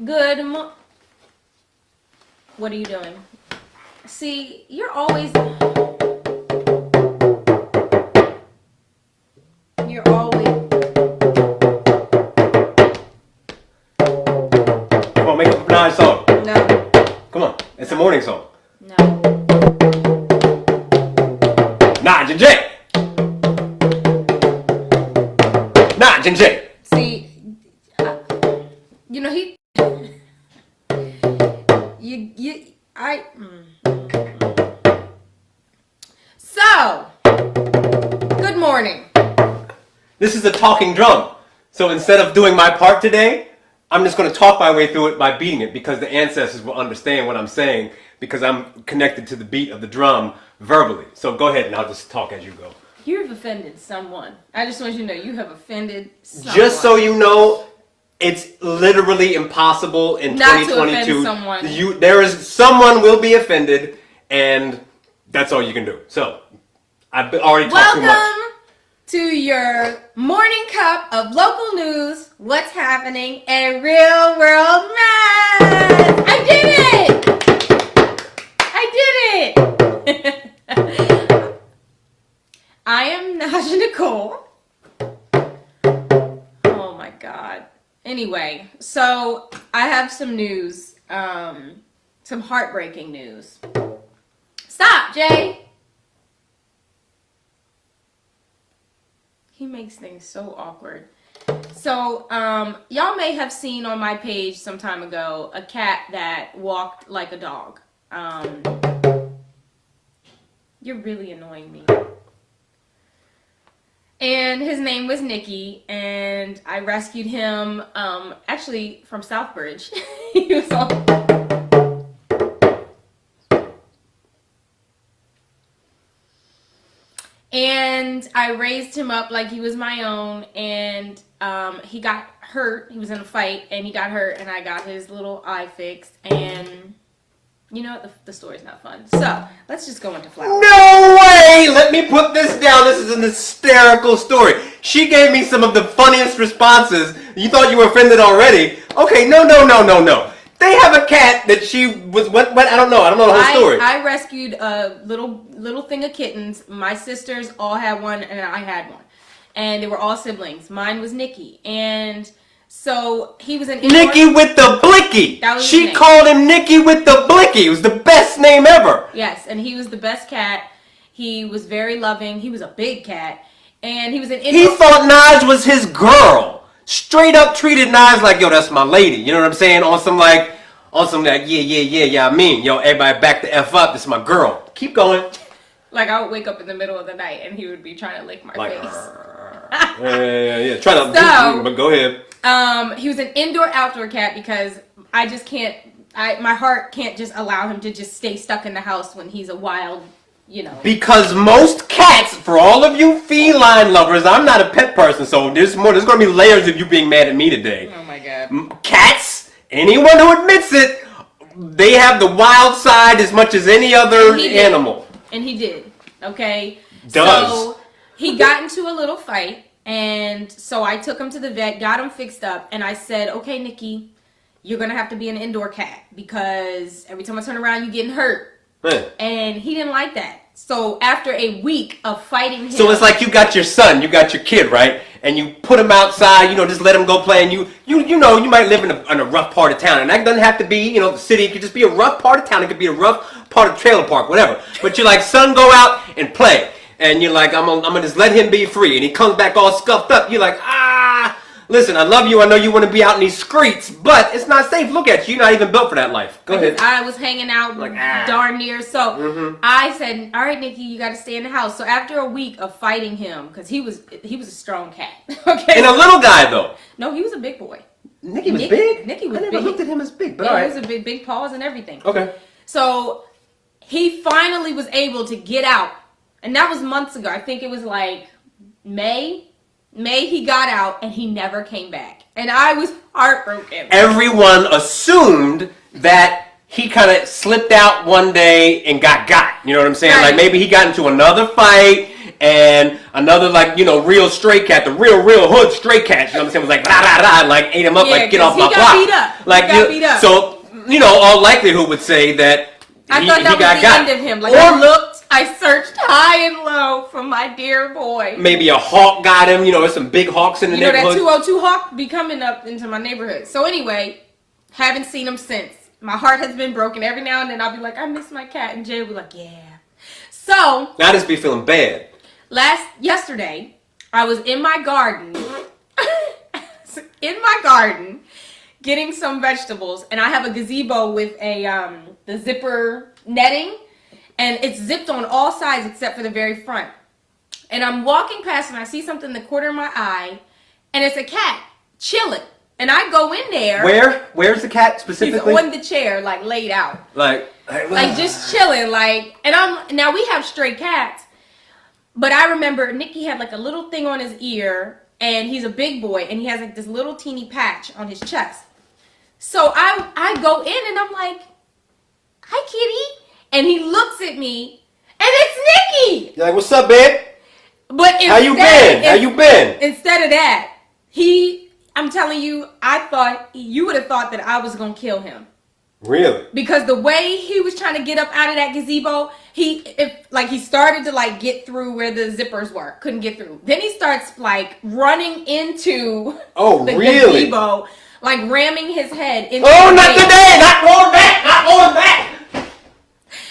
Good morning. What are you doing? See, you're always... You're always... Come on, make up a nice song. No. Come on, it's a morning song. No. Nadj N Jea. Nadj N Jea. See, you know, So, good morning. This is a talking drum. So instead of doing my part today, I'm just going to talk my way through it by beating it because the ancestors will understand what I'm saying because I'm connected to the beat of the drum verbally. So go ahead and I'll just talk as you go. You've offended someone. I just want you to know you have offended someone. Just so you know, it's literally impossible in not 2022. To offend someone. There is someone will be offended, and that's all you can do. So I've already talked too much. Welcome to your morning cup of local news, what's happening, and real world math. I did it! I am Nadj Nicole. Oh my God. Anyway, so I have some news, some heartbreaking news. Stop, Jay. He makes things so awkward. So, y'all may have seen on my page some time ago a cat that walked like a dog. You're really annoying me. And his name was Nicky, and I rescued him, actually from Southbridge. He was on... And I raised him up like he was my own, and he got hurt. He was in a fight, and he got hurt, and I got his little eye fixed, and you know what? The story's not fun. So, let's just go into flowers. No way! Let me put this down. This is an hysterical story. She gave me some of the funniest responses. You thought you were offended already? Okay, no. They have a cat that she was, what I don't know. I don't know the whole story. I rescued a little thing of kittens. My sisters all had one, and I had one. And they were all siblings. Mine was Nicky. And so he was an Nicky with the blicky. She called him Nicky with the blicky. It was the best name ever. Yes, and he was the best cat. He was very loving. He was a big cat. And he was an He thought Nadj was his girl. Straight up treated Nadj like, yo, that's my lady. You know what I'm saying? On some like, yeah, I mean, yo, everybody back the F up. This is my girl. Keep going. Like, I would wake up in the middle of the night and he would be trying to lick my face. Yeah. Try to, but go ahead. He was an indoor-outdoor cat because I just can't, my heart can't just allow him to just stay stuck in the house when he's a wild, you know. Because most cats, for all of you feline lovers, I'm not a pet person, so there's going to be layers of you being mad at me today. Oh my God. Cats, anyone who admits it, they have the wild side as much as any other animal. And he did, okay? Does. So he got into a little fight, and so I took him to the vet, got him fixed up, and I said, okay, Nicky, you're going to have to be an indoor cat because every time I turn around, you're getting hurt. And he didn't like that. So after a week of fighting him... So it's like you got your son, you got your kid, right? And you put him outside, just let him go play, and you might live in a rough part of town. And that doesn't have to be, the city. It could just be a rough part of town. It could be a rough part of trailer park, whatever. But you're like, son, go out and play. And you're like, I'm gonna just let him be free. And he comes back all scuffed up. You're like, listen, I love you. I know you want to be out in these streets, but it's not safe. Look at you. You're not even built for that life. Go ahead. I was hanging out darn near. So I said, all right, Nicky, you got to stay in the house. So after a week of fighting him, because he was a strong cat. Okay. And a little guy, though. No, he was a big boy. Nicky was big? Nicky was big. I never looked at him as big, but yeah, all right. He was a big paws and everything. Okay. So he finally was able to get out. And that was months ago. I think it was like May he got out and he never came back. And I was heartbroken. Everyone assumed that he kind of slipped out one day and got. You know what I'm saying? Right. Like maybe he got into another fight and another like real stray cat, the real hood stray cat. You know what I'm saying? Was like rah rah rah, and like ate him up, like get off my block. Beat up. Like he got beat up. So all likelihood would say that I thought that was the end of him. Like I searched high and low for my dear boy. Maybe a hawk got him. There's some big hawks in the neighborhood. That 202 hawk be coming up into my neighborhood. So anyway, haven't seen him since. My heart has been broken. Every now and then I'll be like, I miss my cat, and Jay will be like, yeah. So now I just be feeling bad. Yesterday, I was in my garden, getting some vegetables, and I have a gazebo with the zipper netting, and it's zipped on all sides except for the very front. And I'm walking past, and I see something in the corner of my eye, and it's a cat chilling. And I go in there. Where's the cat specifically? He's on the chair, like laid out, like just chilling, now we have stray cats. But I remember Nicky had like a little thing on his ear, and he's a big boy, and he has like this little teeny patch on his chest. So I go in, and I'm like, hi, kitty. And he looks at me, and it's Nicky. You're like, what's up, babe? But How you been? Instead of that, I'm telling you, you would have thought that I was going to kill him. Really? Because the way he was trying to get up out of that gazebo, he started to get through where the zippers were, couldn't get through. Then he starts running into the gazebo, ramming his head into the not today, not going back.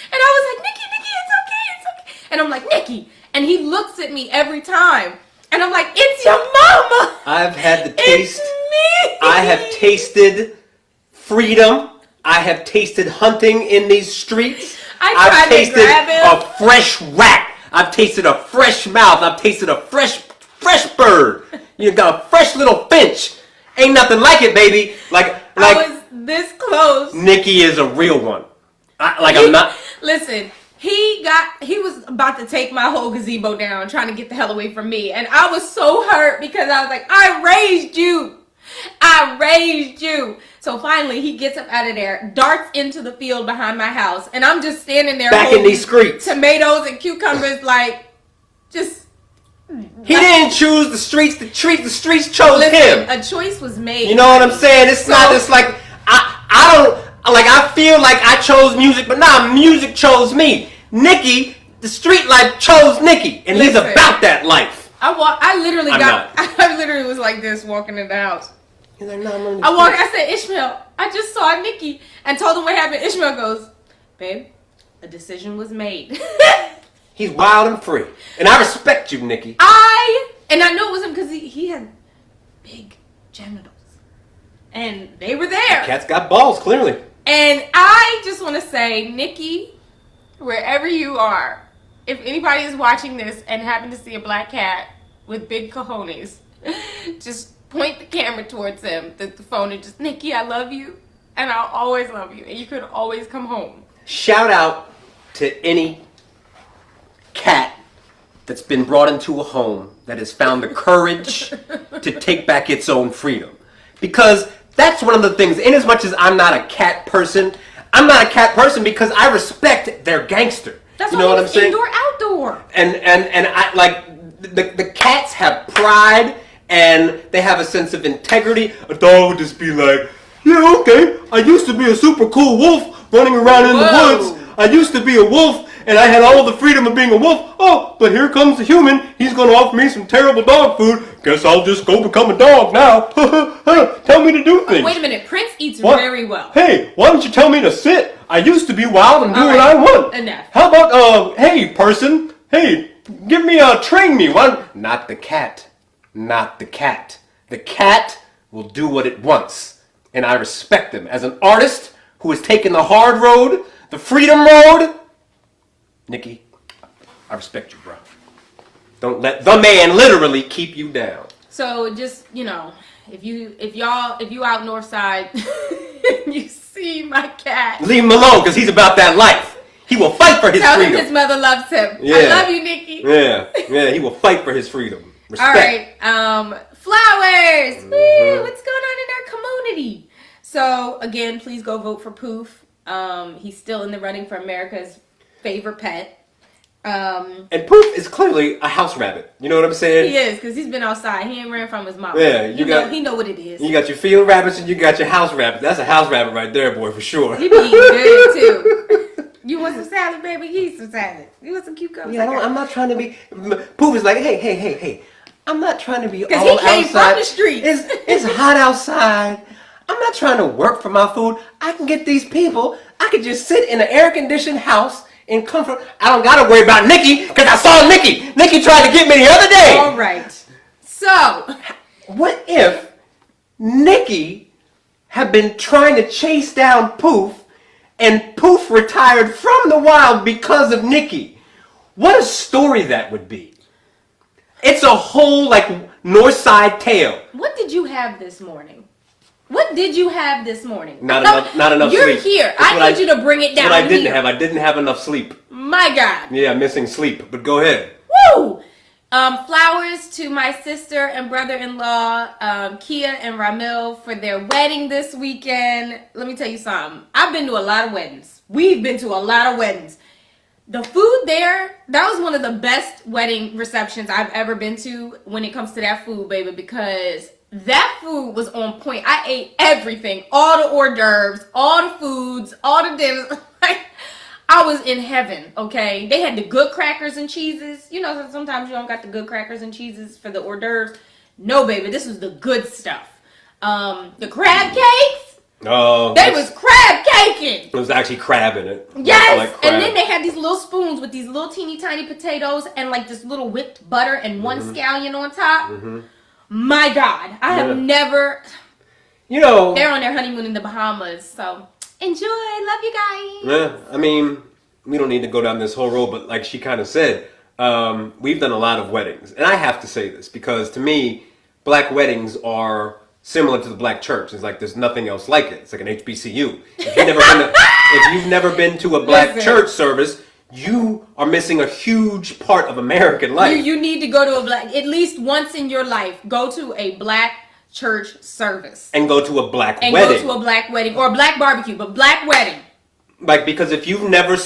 And I was like, Nicky, it's okay. And I'm like, Nicky, and he looks at me every time, and I'm like, it's your mama. I've had the taste. It's me. I have tasted freedom. I have tasted hunting in these streets. I've tasted a fresh rat. I've tasted a fresh mouth. I've tasted a fresh bird. You got a fresh little finch. Ain't nothing like it, baby. I was this close. Nicky is a real one. I'm not. Listen, he was about to take my whole gazebo down, trying to get the hell away from me, and I was so hurt because I was like, I raised you. So finally, he gets up out of there, darts into the field behind my house, and I'm just standing there back in these streets, tomatoes and cucumbers, He didn't choose the streets. The streets chose him. A choice was made. You know what I'm saying? It's not just like I don't. I feel like I chose music, but music chose me. Nicky, the street life chose Nicky, and he's about that life. I literally was like this walking in the house. He's like, I said, Ishmael, I just saw Nicky, and told him what happened. Ishmael goes, babe, a decision was made. He's wild and free, and I respect you, Nicky. I know it was him because he had big genitals, and they were there. The cat's got balls, clearly. And I just want to say, Nicky, wherever you are, if anybody is watching this and happen to see a black cat with big cojones, just point the camera towards them, the phone, and just, Nicky, I love you, and I'll always love you, and you could always come home. Shout out to any cat that's been brought into a home that has found the courage to take back its own freedom. Because that's one of the things, in as much as I'm not a cat person because I respect their gangster. That's you know what I'm saying? Indoor, outdoor. And I the cats have pride and they have a sense of integrity. A dog would just be like, yeah, okay, I used to be a super cool wolf running around in the woods. I used to be a wolf and I had all the freedom of being a wolf. Oh, but here comes the human. He's going to offer me some terrible dog food. Guess I'll just go become a dog now. Tell me to do things. Wait a minute. Prince eats very well. Hey, why don't you tell me to sit? I used to be wild and do what I want. Enough. How about, hey, person. Hey, train me. Not the cat. Not the cat. The cat will do what it wants. And I respect him. As an artist who has taken the hard road, the freedom road, Nicky, I respect you, bro. Don't let the man literally keep you down. So just, if you out north side and you see my cat, leave him alone because he's about that life. He will fight for his freedom. Tell him his mother loves him. Yeah. I love you, Nicky. Yeah, he will fight for his freedom. Respect. All right, flowers. Woo, what's going on in our community? So again, please go vote for Poof. He's still in the running for America's favorite pet. And Poof is clearly a house rabbit. You know what I'm saying? He is, because he's been outside. He ain't ran from his mama. Yeah, he know what it is. You got your field rabbits and you got your house rabbit. That's a house rabbit right there, boy, for sure. He be eating good, too. You want some salad, baby? Eat some salad. You want some cucumbers? Yeah, I'm not trying to be... Poof is like, hey. I'm not trying to be all he came outside. from the streets. It's hot outside. I'm not trying to work for my food. I can get these people. I could just sit in an air-conditioned house in comfort. I don't got to worry about Nikki because I saw Nikki. Nikki tried to get me the other day. All right. So, what if Nikki had been trying to chase down Poof and Poof retired from the wild because of Nikki? What a story that would be. It's a whole, like, North Side tale. what did you have this morning? What did you have this morning? Not enough You're sleep. here. I need you to bring it down. What I didn't have. I didn't have enough sleep. My God. Yeah, missing sleep. But go ahead. Woo! Flowers to my sister and brother-in-law, Kia and Ramil, for their wedding this weekend. Let me tell you something. I've been to a lot of weddings. We've been to a lot of weddings. The food there, that was one of the best wedding receptions I've ever been to when it comes to that food, baby, because that food was on point. I ate everything, all the hors d'oeuvres, all the foods, all the dinners. I was in heaven, okay? They had the good crackers and cheeses. You know, sometimes you don't got the good crackers and cheeses for the hors d'oeuvres. No, baby, this was the good stuff. The crab cakes. Oh, They was crab caking. It was actually crab in it. Yes, I like crab. and then they had these little spoons with these little teeny tiny potatoes and like this little whipped butter and one scallion on top. My God, I have never. You know, They're on their honeymoon in the Bahamas, so enjoy. Love you guys. yeah, I mean, we don't need to go down this whole road, but like she kind of said, we've done a lot of weddings, and I have to say this because to me, black weddings are similar to the black church. It's like there's nothing else like it. It's like an HBCU. If you've never been to a black church service, you are missing a huge part of American life. You need to go to a black, at least once in your life, go to a black church service. And go to a black and wedding. go to a black wedding or a black barbecue, but black wedding. Like, because if you've never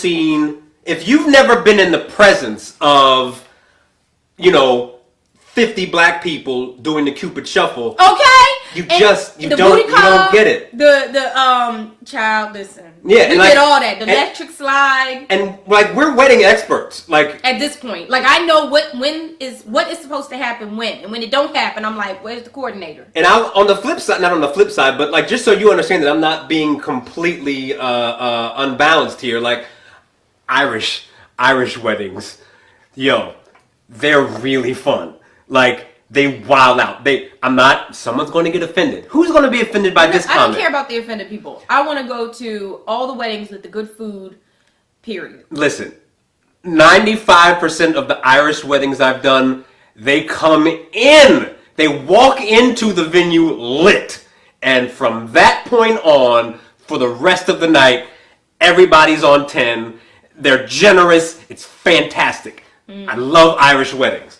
been in the presence of, 50 black people doing the Cupid shuffle. Okay. You don't get it. The child, listen. Yeah, we did all that. The electric slide. And like we're wedding experts. Like at this point. Like I know what is supposed to happen when. And when it don't happen, I'm like, where's the coordinator? And on the flip side, not on the flip side, but like just so you understand that I'm not being completely unbalanced here, like Irish weddings, they're really fun. Like they wild out. Someone's going to get offended. Who's going to be offended by this comment? I don't care about the offended people. I want to go to all the weddings with the good food, period. Listen, 95% of the Irish weddings I've done, they come in. They walk into the venue lit. And from that point on, for the rest of the night, everybody's on 10. They're generous. It's fantastic. I love Irish weddings.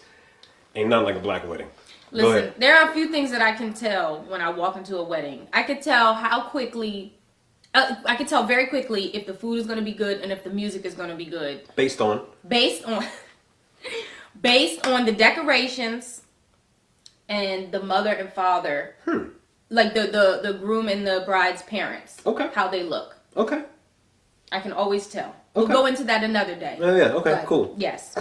Ain't nothing like a black wedding. Listen, there are a few things that I can tell when I walk into a wedding. I could tell I could tell very quickly if the food is going to be good and if the music is going to be good. Based on the decorations and the mother and father. Like the groom and the bride's parents. Okay. How they look. Okay. I can always tell. Okay. We'll go into that another day. Oh yeah, okay, But, cool. Yes.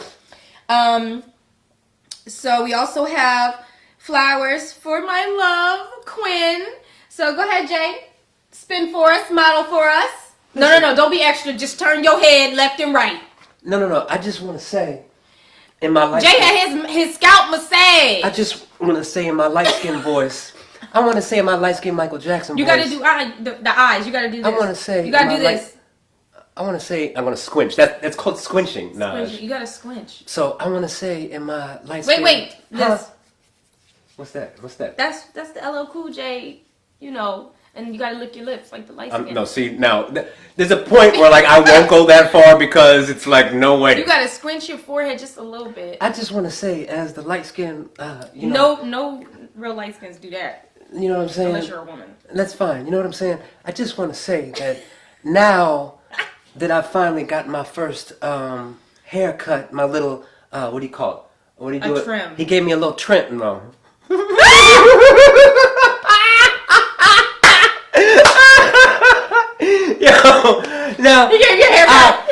So we also have flowers for my love, Quinn. So go ahead, Jay. Spin for us, model for us. No. Don't be extra. Just turn your head left and right. No. I just want to say, in my light Jay had his scalp massage. I just want to say in my light-skinned voice. I want to say in my light-skinned Michael Jackson you voice. You got to do the eyes. You got to do this. I want to say. You got to do this. I want to say, I'm going to squinch. That's called squinching. You got to squinch. So I want to say in my light Wait. This. What's that? That's the LL Cool J, and you got to lick your lips like the light skin. No, see, now, there's a point where, like, I won't go that far because it's like, no way. You got to squinch your forehead just a little bit. I just want to say, as the light-skinned, No real light skins do that. You know what I'm saying? Unless you're a woman. That's fine. You know what I'm saying? I just want to say that now that I finally got my first haircut, my little, what do you call it? What do you do? A trim. He gave me a little trim. No. Yo, now He gave you a haircut.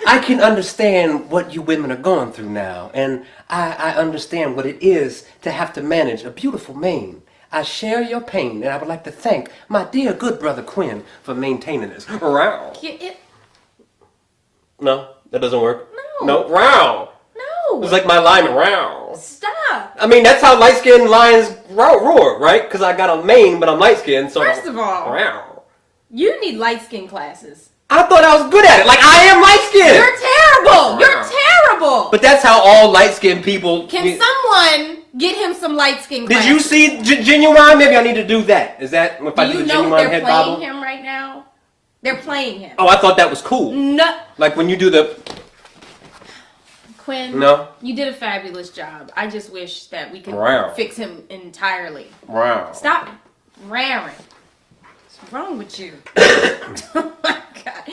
I can understand what you women are going through now, and I understand what it is to have to manage a beautiful mane. I share your pain, and I would like to thank my dear good brother Quinn for maintaining this. Wow. No, that doesn't work. No, wow. No. It's like my line, wow. Stop. I mean, that's how light-skinned lions roar, right? Because I got a mane, but I'm light-skinned, so... First of all, wow. You need light skin classes. I thought I was good at it. Like, I am light-skinned. You're terrible. You're terrible. But that's how all light-skinned people... Can someone get him some light skin classes? Did you see Genuine? Maybe I need to do that. Is that if I do the you know Genuine they're head playing bobble? him right now? They're playing him. Oh, I thought that was cool. No. Like when you do the... Quinn, No? You did a fabulous job. I just wish that we could Wow. fix him entirely. Wow. Stop raring. What's wrong with you? Oh my God.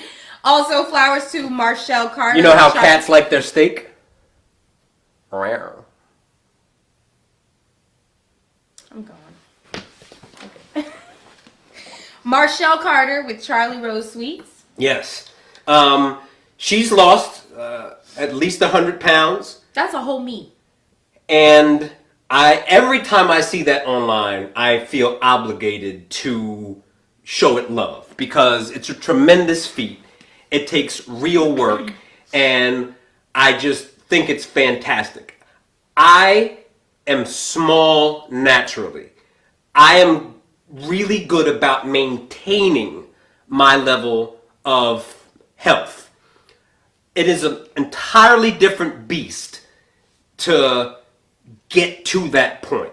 Also, flowers to Marshall Carter. You know how cats like their steak? Wow. I'm going. Okay. Marshall Carter with Charlie Rose Sweets. Yes. She's lost at least 100 pounds. That's a whole me. And every time I see that online, I feel obligated to show it love because it's a tremendous feat. It takes real work, and I just think it's fantastic. I am small naturally. I am really good about maintaining my level of health. It is an entirely different beast to get to that point,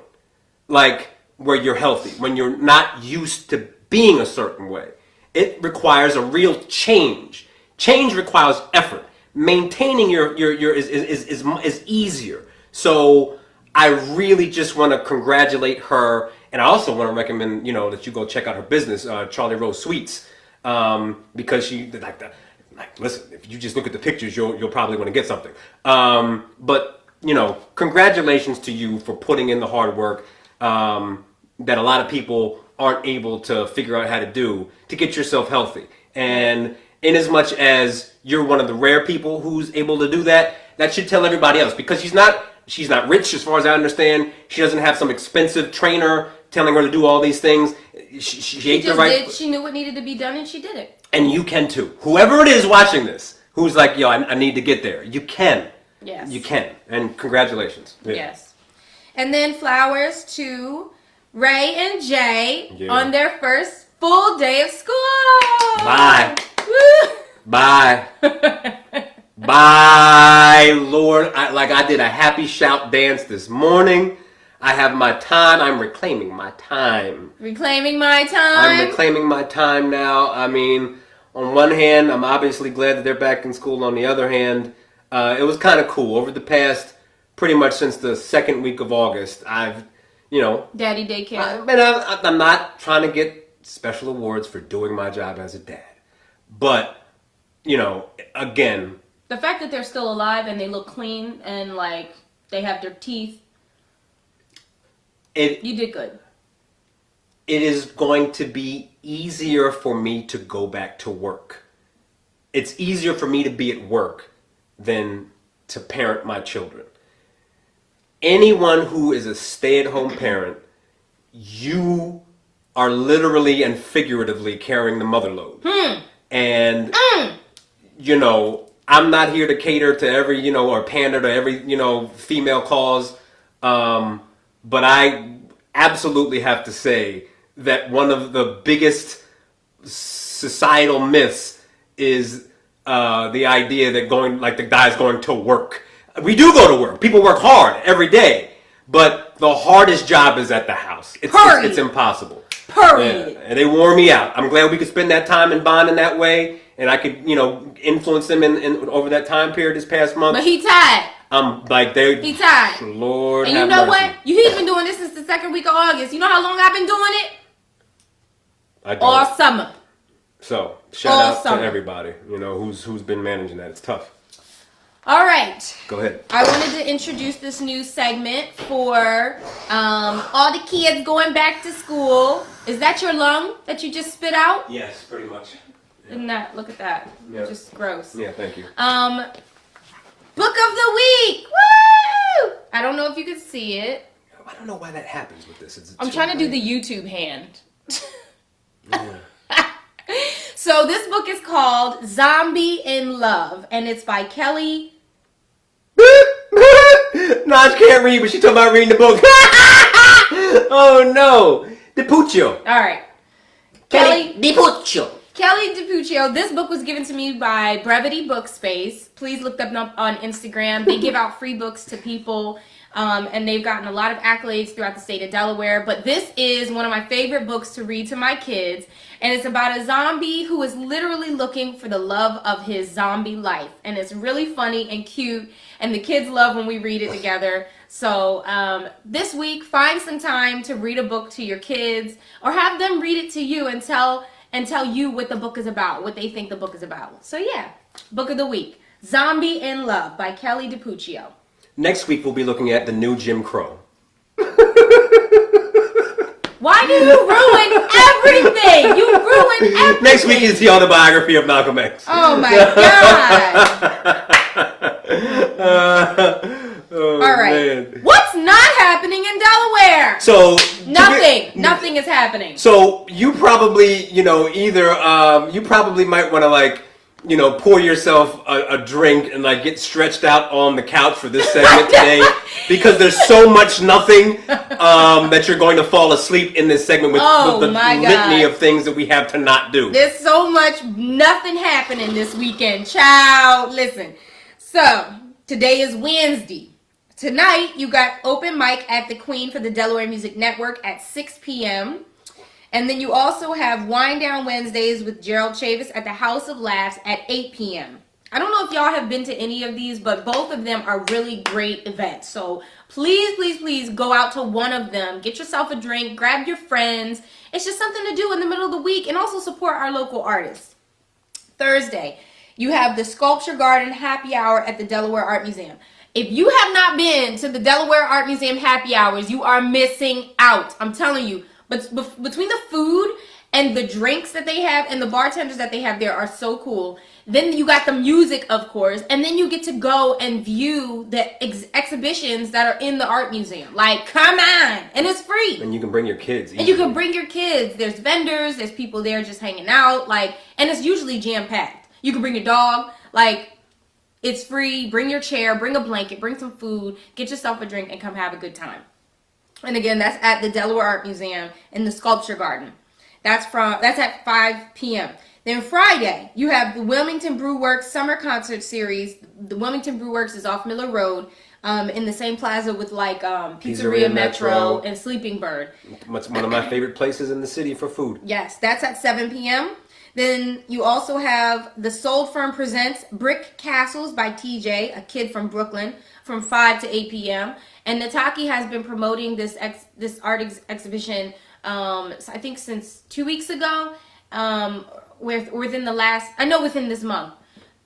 like where you're healthy, when you're not used to being a certain way. It requires a real change. Change requires effort. Maintaining your is easier. So I really just want to congratulate her, and I also want to recommend that you go check out her business, Charlie Rose Sweets, because she listen. If you just look at the pictures, you'll probably want to get something. But congratulations to you for putting in the hard work that a lot of people aren't able to figure out how to do to get yourself healthy. And in as much as you're one of the rare people who's able to do that, that should tell everybody else, because she's not rich as far as I understand. She doesn't have some expensive trainer telling her to do all these things. She ate the right. She knew what needed to be done and she did it. And you can too. Whoever it is watching this, who's like, yo, I need to get there. You can. Yes. You can. And congratulations. Yeah. Yes. And then flowers to Ray and Jay on their first full day of school. Bye. Woo. Bye. Bye, Lord. I did a happy shout dance this morning. I have my time. I'm reclaiming my time. Reclaiming my time. I'm reclaiming my time now. I mean, on one hand, I'm obviously glad that they're back in school. On the other hand, it was kind of cool. Over the past, pretty much since the second week of August, I've, Daddy daycare. I'm not trying to get special awards for doing my job as a dad. But, again. The fact that they're still alive and they look clean and, they have their teeth. You did good. It is going to be easier for me to go back to work. It's easier for me to be at work than to parent my children. Anyone who is a stay-at-home parent, you are literally and figuratively carrying the mother load. And, I'm not here to cater to every, or pander to every, female cause. But I absolutely have to say that one of the biggest societal myths is the idea that the guy's going to work. We do go to work. People work hard every day. But the hardest job is at the house. It's impossible. Period. And they wore me out. I'm glad we could spend that time and bond in that way. And I could, influence them in over that time period this past month. But he tired. He tired. Lord, and you know what? He's been doing this since the second week of August. You know how long I've been doing it? All summer. So shout out to everybody, who's been managing that. It's tough. All right. Go ahead. I wanted to introduce this new segment for all the kids going back to school. Is that your lung that you just spit out? Yes, pretty much. Yeah. Isn't that? Look at that. Yeah. Just gross. Yeah, thank you. Book of the week. Woo! I don't know if you can see it. I don't know why that happens with this. I'm trying to do the YouTube hand. Yeah. So this book is called Zombie in Love, and it's by Kelly. Nadj can't read, but she's talking about reading the book. Oh no, DiPuccio. All right, Kelly DiPuccio. Kelly DiPuccio. This book was given to me by Brevity Bookspace. Please look them up on Instagram. They give out free books to people, and they've gotten a lot of accolades throughout the state of Delaware. But this is one of my favorite books to read to my kids, and it's about a zombie who is literally looking for the love of his zombie life. And it's really funny and cute, and the kids love when we read it together. So this week, find some time to read a book to your kids, or have them read it to you and tell you what the book is about, what they think the book is about. So yeah, book of the week, Zombie in Love by Kelly DiPuccio. Next week we'll be looking at the new Jim Crow. Why do you ruin everything? You ruin everything. Next week is the autobiography of Malcolm X. Oh my God. Oh, All right. man. What's not happening in Delaware? So Nothing is happening. So you probably, either you probably might want to pour yourself a drink and get stretched out on the couch for this segment today, because there's so much nothing that you're going to fall asleep in this segment with the litany of things that we have to not do. There's so much nothing happening this weekend. Child, listen. So today is Wednesday. Tonight, you got open mic at the Queen for the Delaware Music Network at 6 p.m. And then you also have Wind Down Wednesdays with Gerald Chavis at the House of Laughs at 8 p.m. I don't know if y'all have been to any of these, but both of them are really great events. So please, please, please go out to one of them. Get yourself a drink. Grab your friends. It's just something to do in the middle of the week, and also support our local artists. Thursday, you have the Sculpture Garden Happy Hour at the Delaware Art Museum. If you have not been to the Delaware Art Museum happy hours, you are missing out. I'm telling you. But between the food and the drinks that they have and the bartenders that they have there are so cool. Then you got the music, of course. And then you get to go and view the exhibitions that are in the art museum. Like, come on. And it's free. And you can bring your kids. And you can bring your kids. There's vendors. There's people there just hanging out. And it's usually jam-packed. You can bring your dog. It's free. Bring your chair, bring a blanket, bring some food, get yourself a drink, and come have a good time. And again, that's at the Delaware Art Museum in the Sculpture Garden. That's at 5 p.m. Then Friday, you have the Wilmington Brew Works Summer Concert Series. The Wilmington Brew Works is off Miller Road, in the same plaza with Pizzeria Metro and Sleeping Bird. It's one of my favorite places in the city for food. Yes, that's at 7 p.m. Then you also have the Soul Firm Presents Brick Castles by TJ, a kid from Brooklyn, from 5 to 8 p.m. And Nataki has been promoting this art exhibition, I think since 2 weeks ago, within this month,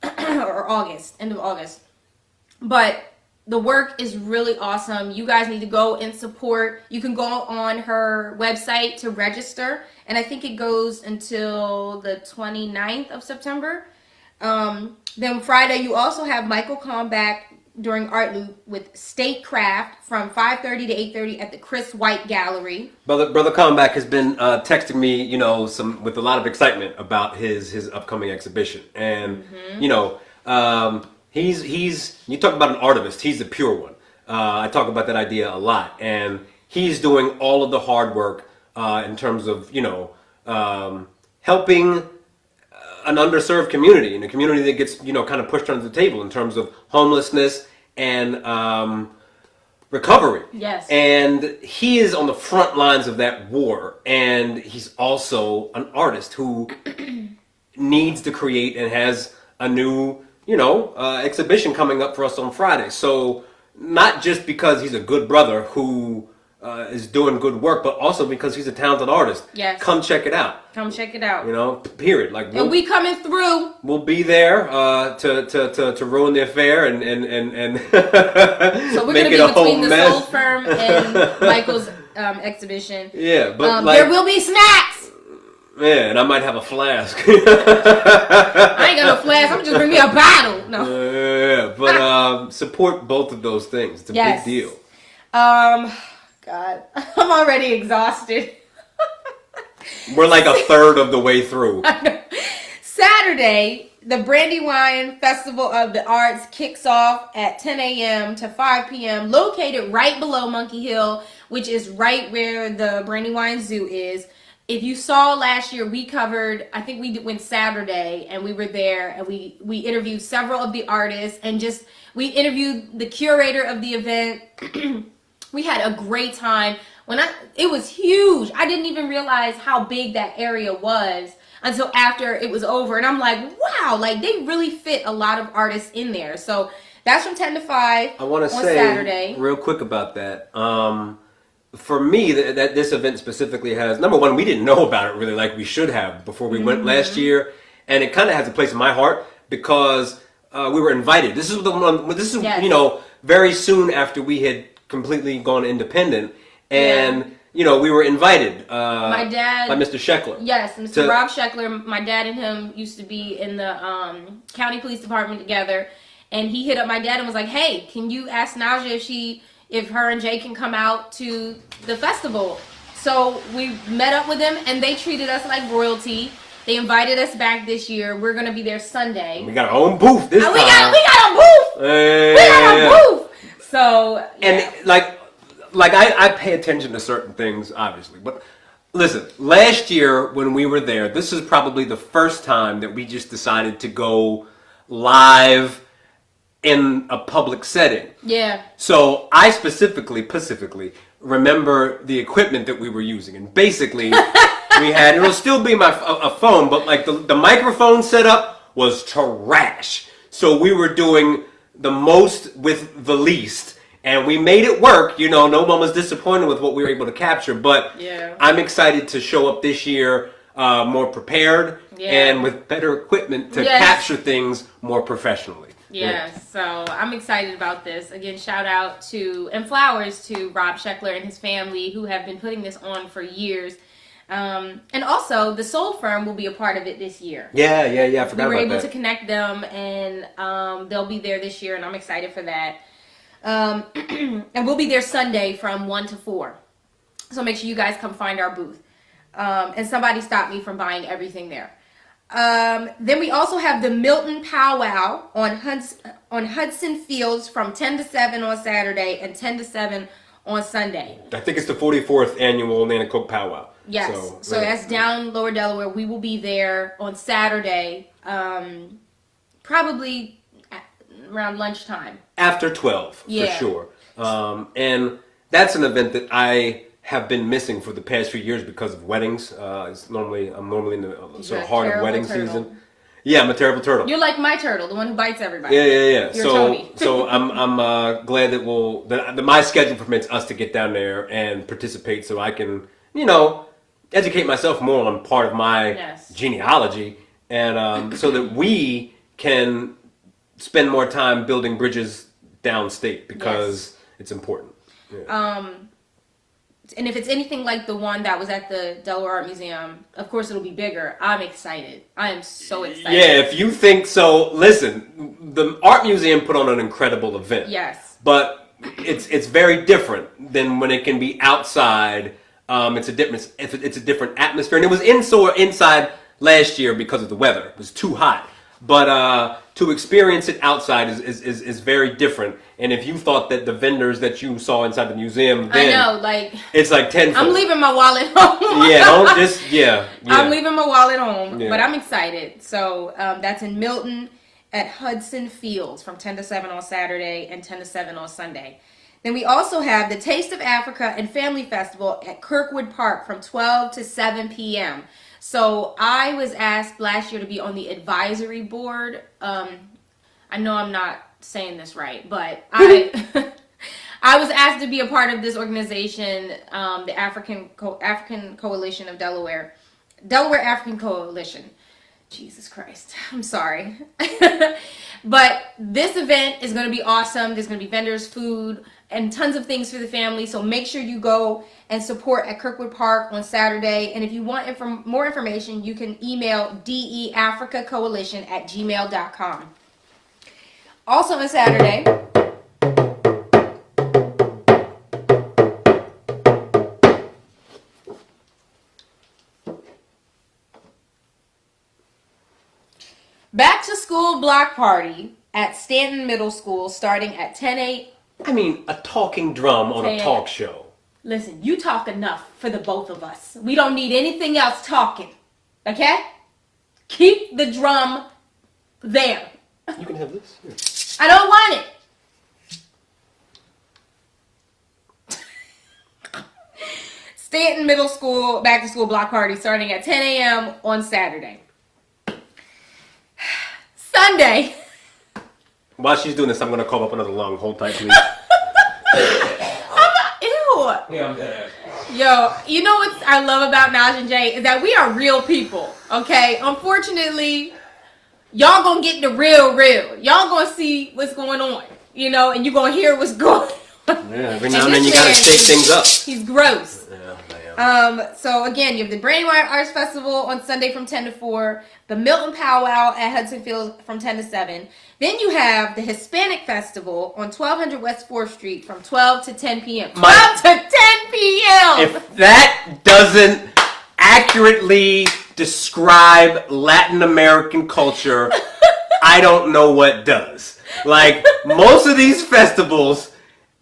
or August, end of August. But the work is really awesome. You guys need to go and support. You can go on her website to register, and I think it goes until the 29th of September. Then Friday, you also have Michael Kalmbach during Art Loop with State Craft from 5:30 to 8:30 at the Chris White Gallery. Brother Kalmbach has been texting me, with a lot of excitement about his upcoming exhibition, and He's you talk about an artist, he's the pure one. I talk about that idea a lot, and he's doing all of the hard work in terms of helping an underserved community, and a community that gets kind of pushed under the table in terms of homelessness and recovery. Yes. And he is on the front lines of that war, and he's also an artist who needs to create and has a new exhibition coming up for us on Friday. So not just because he's a good brother who is doing good work, but also because he's a talented artist. Yes. Come check it out. Come check it out. You know, period. Like, and we coming through. We'll be there to ruin the affair and so we're make gonna it a be whole between the mess. Soul Firm and Michael's exhibition. Yeah, but like, there will be snacks. Yeah, and I might have a flask. I ain't got no flask. I'm just bring me a bottle. No. Yeah, but support both of those things. It's a big deal. God, I'm already exhausted. We're like a third of the way through. Saturday, the Brandywine Festival of the Arts kicks off at 10 a.m. to 5 p.m. located right below Monkey Hill, which is right where the Brandywine Zoo is. If you saw last year, we covered, I think we went Saturday, and we were there, and we interviewed several of the artists, and we interviewed the curator of the event. We had a great time. It was huge. I didn't even realize how big that area was until after it was over. And I'm like, wow, like they really fit a lot of artists in there. So that's from 10 to 5 I want to say Saturday. Real quick about that. For me, that this event specifically has, number one, we didn't know about it really like we should have before we went last year. And it kind of has a place in my heart because we were invited. This is the one, you know, very soon after we had completely gone independent. And, you know, we were invited. My dad. By Mr. Sheckler. Yes, Mr. Rob Sheckler. My dad and him used to be in the county police department together. And he hit up my dad and was like, hey, can you ask Nadja if her and Jay can come out to the festival? So we met up with them and they treated us like royalty. They invited us back this year. We're going to be there Sunday. We got our own booth this time. We got a booth. We got a booth. So, yeah. And like I pay attention to certain things, obviously. But listen, last year when we were there, this is probably the first time that we just decided to go live in a public setting. Yeah. So I specifically remember the equipment that we were using. And basically, we had, it'll still be a phone, but like the microphone setup was trash. So we were doing the most with the least. And we made it work, you know, no one was disappointed with what we were able to capture, but I'm excited to show up this year more prepared and with better equipment to capture things more professionally. So I'm excited about this. Again, shout out and flowers to Rob Sheckler and his family who have been putting this on for years. And also, the Soul Firm will be a part of it this year. Yeah, I forgot about that. We were able to connect them, and they'll be there this year, and I'm excited for that. And we'll be there Sunday from 1 to 4. So make sure you guys come find our booth. And somebody stopped me from buying everything there. Then we also have the Milton Powwow on Hudson Fields from 10 to 7 on Saturday and 10 to 7 on Sunday. I think it's the 44th annual Nanticoke Powwow. Yes. So that's down Lower Delaware. We will be there on Saturday, probably around lunchtime. After 12, for sure. And that's an event that I have been missing for the past few years because of weddings. I'm normally in the sort of heart of wedding season. Yeah, I'm a terrible turtle. You're like my turtle, the one who bites everybody. Yeah. You're Tony. So I'm glad that my schedule permits us to get down there and participate, so I can, you know, educate myself more on part of my genealogy, and so that we can spend more time building bridges downstate because it's important. And if it's anything like the one that was at the Delaware Art Museum, of course it'll be bigger. I'm excited. I am so excited. Yeah, if you think so, listen, the Art Museum put on an incredible event. Yes. But it's very different than when it can be outside. It's a different atmosphere. And it was inside last year because of the weather. It was too hot. But to experience it outside is very different. And if you thought that the vendors that you saw inside the museum, then I know, like it's like tenfold. I'm leaving my wallet home. I'm leaving my wallet home, but I'm excited. So that's in Milton at Hudson Fields from 10 to 7 on Saturday and 10 to 7 on Sunday. Then we also have the Taste of Africa and Family Festival at Kirkwood Park from 12 to 7 p.m. So I was asked last year to be on the advisory board. I know I'm not saying this right, but I was asked to be a part of this organization, the African Coalition of Delaware African Coalition. Jesus Christ, I'm sorry. But this event is going to be awesome. There's going to be vendors, food, and tons of things for the family. So make sure you go and support at Kirkwood Park on Saturday. And if you want more information, you can email deafricacoalition@gmail.com. Also on Saturday, back to school block party at Stanton Middle School starting at 10 a.m. I mean, a talking drum on a talk show. Listen, you talk enough for the both of us. We don't need anything else talking. Okay? Keep the drum there. You can have this. Here. I don't want it. Stanton Middle School back to school block party starting at 10 a.m. on Saturday. Sunday. While she's doing this, I'm going to call up another lung. Hold tight, please. Ew. Yeah, I'm dead. Yo, you know what I love about Nadj N Jea is that we are real people, okay? Unfortunately, y'all gonna get the real. Y'all gonna see what's going on, you know, and you gonna hear what's going on. Yeah, every now and then you gotta shake things up. He's gross. Yeah, So again, you have the Brandywine Arts Festival on Sunday from 10 to 4, the Milton Powwow at Hudson Field from 10 to 7. Then you have the Hispanic Festival on 1200 West 4th Street from 12 to 10 p.m. 12 to 10 p.m. If that doesn't accurately describe Latin American culture, I don't know what does. Like, most of these festivals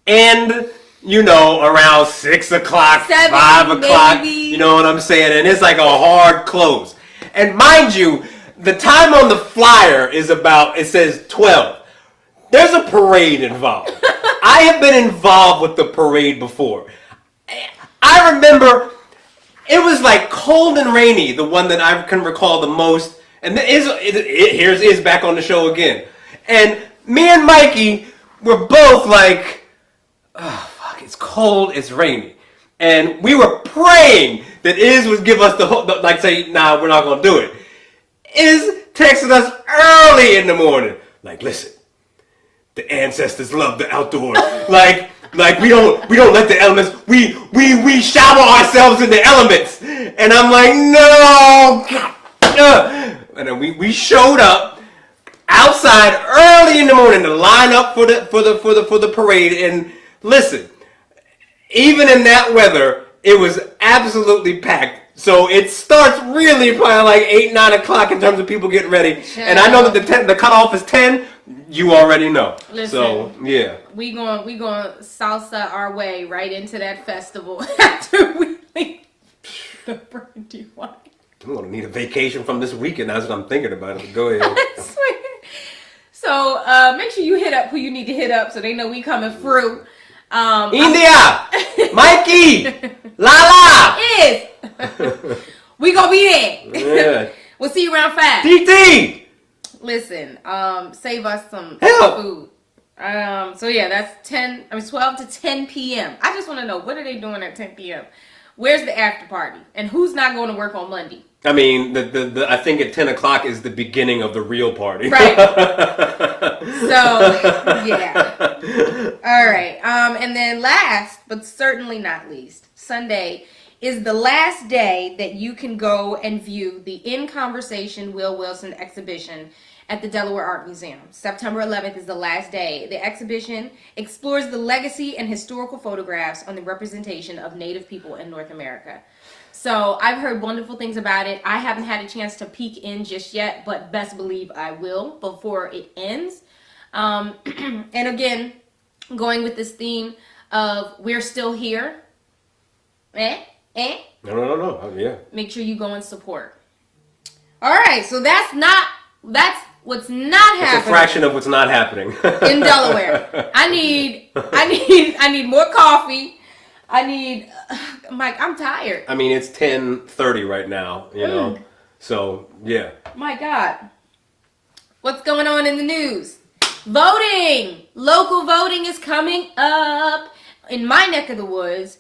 end, you know, around 6 o'clock, 7, 5 o'clock, maybe. you know what I'm saying? And it's like a hard close. And mind you, the time on the flyer is about, it says 12. There's a parade involved. I have been involved with the parade before. I remember it was like cold and rainy, the one that I can recall the most. And here's Iz back on the show again. And me and Mikey were both like, oh, fuck, it's cold, it's rainy. And we were praying that Iz would give us like say, nah, we're not going to do it. Iz texted us early in the morning. Like, listen, the ancestors love the outdoors. like we don't let the elements, we shower ourselves in the elements. And I'm like, no. And then we showed up outside early in the morning to line up for the parade. And listen, even in that weather, it was absolutely packed. So it starts really probably like 8, 9 o'clock in terms of people getting ready. And I know that the cutoff is 10. You already know. Listen, so yeah, we going salsa our way right into that festival after we leave the Brandywine. I'm gonna need a vacation from this weekend. That's what I'm thinking about it. Go ahead. I swear. So make sure you hit up who you need to hit up so they know we coming through. India, Mikey, Lala, is we gonna be there. Yeah. We'll see you around 5. TT. Listen, save us some Help. food. So yeah, that's 12 to 10 p.m. I just want to know, what are they doing at 10 p.m.? Where's the after party? And who's not going to work on Monday? I mean, I think at 10 o'clock is the beginning of the real party. Right. So, yeah. All right. And then last, but certainly not least, Sunday is the last day that you can go and view the In Conversation Will Wilson exhibition at the Delaware Art Museum. September 11th is the last day. The exhibition explores the legacy and historical photographs on the representation of Native people in North America. So I've heard wonderful things about it. I haven't had a chance to peek in just yet, but best believe I will before it ends. And again, going with this theme of we're still here. No. Yeah. Make sure you go and support. All right, so that's what's not happening. It's a fraction of what's not happening in Delaware. I need more coffee. Mike, I'm tired. I mean, it's 10:30 right now, you know. So, yeah. My God. What's going on in the news? Voting! Local voting is coming up. in my neck of the woods,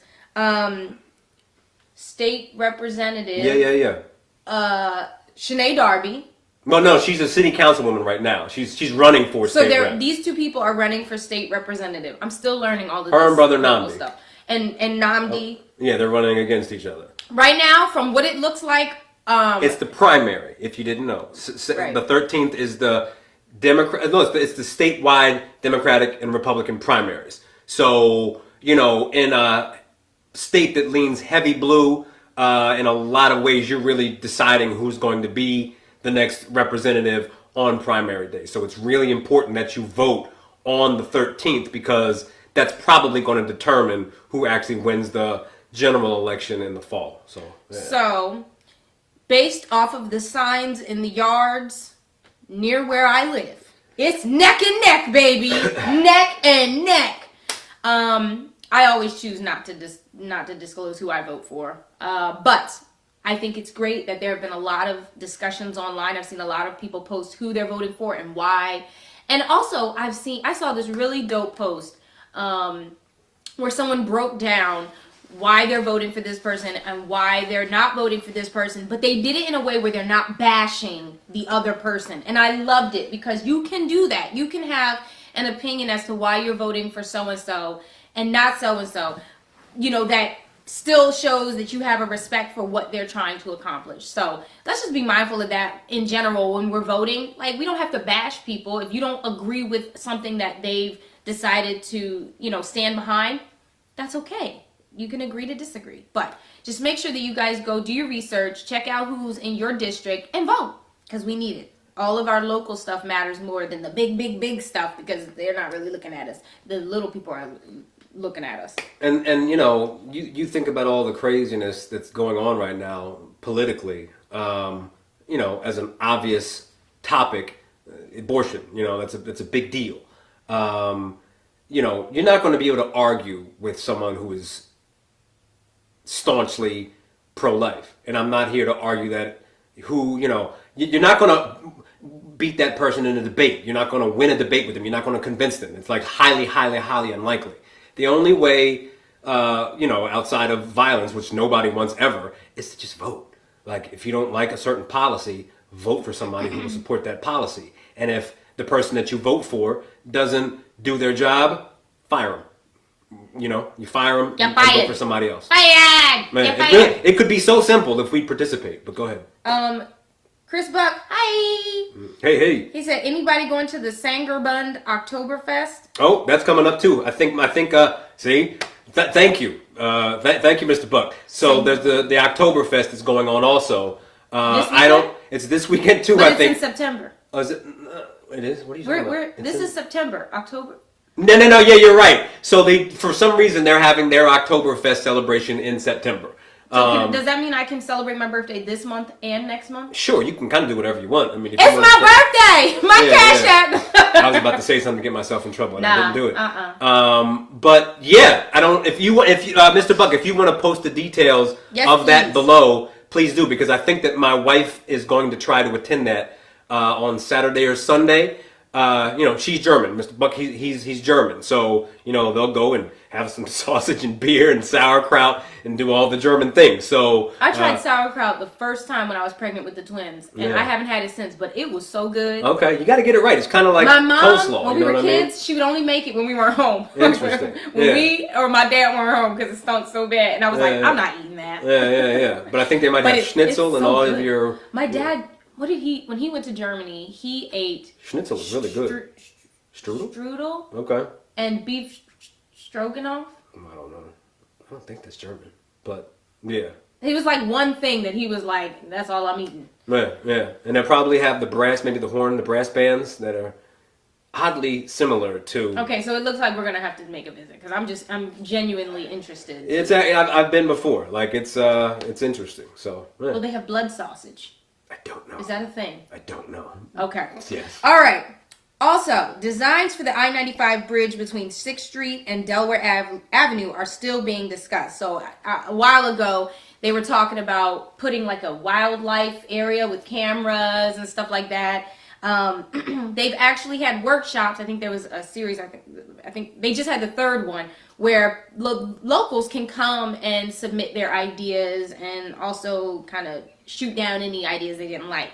state representative. Shanae Darby. Well, no, she's a city councilwoman right now. She's running for state rep. These two people are running for state representative. I'm still learning all of Her this and brother Namdi. stuff. And Namdi. Yeah, they're running against each other. Right now, from what it looks like, it's the primary. If you didn't know, Right. The 13th is the Democrat. No, it's the statewide Democratic and Republican primaries. So in a state that leans heavy blue, in a lot of ways, you're really deciding who's going to be the next representative on primary day. So it's really important that you vote on the 13th because that's probably going to determine who actually wins the general election in the fall. So, based off of the signs in the yards near where I live, it's neck and neck, baby. Neck and neck. I always choose not to disclose who I vote for. But I think it's great that there have been a lot of discussions online. I've seen a lot of people post who they're voting for and why. And also, I saw this really dope post where someone broke down why they're voting for this person and why they're not voting for this person, but they did it in a way where they're not bashing the other person. And I loved it because you can do that. You can have an opinion as to why you're voting for so-and-so and not so-and-so. That still shows that you have a respect for what they're trying to accomplish. So let's just be mindful of that in general when we're voting. Like, we don't have to bash people. If you don't agree with something that they've decided to, stand behind, that's okay. You can agree to disagree. But just make sure that you guys go do your research, check out who's in your district, and vote. Because we need it. All of our local stuff matters more than the big stuff because they're not really looking at us. The little people are looking at us. And you think about all the craziness that's going on right now politically, as an obvious topic, abortion, that's a big deal. You're not going to be able to argue with someone who is staunchly pro-life. And I'm not here to argue that you're not going to beat that person in a debate. You're not going to win a debate with them. You're not going to convince them. It's like highly, highly, highly unlikely. The only way, outside of violence, which nobody wants ever, is to just vote. Like, if you don't like a certain policy, vote for somebody who will support that policy. And if the person that you vote for doesn't do their job, fire them. You fire them and vote for somebody else. Fired! Man, it could be so simple if we participate, but go ahead. Chris Buck, hi! Hey. He said, anybody going to the Sangerbund Oktoberfest? Oh, that's coming up too. Thank you. Thank you, Mr. Buck. So there's the Oktoberfest is going on also. It's this weekend too, but I think. It's in September. Oh, is it? It is? What are you talking about? This is September, October. No, yeah, you're right. So for some reason, they're having their Oktoberfest celebration in September. So does that mean I can celebrate my birthday this month and next month? Sure, you can kind of do whatever you want. I mean, it's my birthday. My cash app. I was about to say something to get myself in trouble, and I didn't do it. But yeah, I don't. If you Mr. Buck, if you want to post the details of that below, please do, because I think that my wife is going to try to attend that on Saturday or Sunday. She's German. Mr. Buck, he's German. So, they'll go and have some sausage and beer and sauerkraut and do all the German things. So I tried sauerkraut the first time when I was pregnant with the twins, and I haven't had it since, but it was so good. Okay, you got to get it right. It's kind of like my mom, coleslaw. When we were kids, she would only make it when we weren't home. Interesting. When we or my dad weren't home because it stunk so bad, and I was I'm not eating that. Yeah. But I think they might have schnitzel and all of your. My dad. What did when he went to Germany, he ate... Schnitzel was really good. Strudel? Strudel. Okay. And beef stroganoff. I don't know. I don't think that's German. But, yeah. He was like one thing that he was like, that's all I'm eating. Yeah. And they'll probably have the brass bands that are oddly similar to... Okay, so it looks like we're going to have to make a visit, because I'm genuinely interested. I've been before. Like, it's interesting, so... Yeah. Well, they have blood sausage. I don't know. Is that a thing? I don't know. Okay. Yes. All right. Also, designs for the I-95 bridge between 6th Street and Delaware Avenue are still being discussed. So a while ago, they were talking about putting like a wildlife area with cameras and stuff like that. They've actually had workshops. I think there was a series. I think they just had the third one where locals can come and submit their ideas and also kind of shoot down any ideas they didn't like.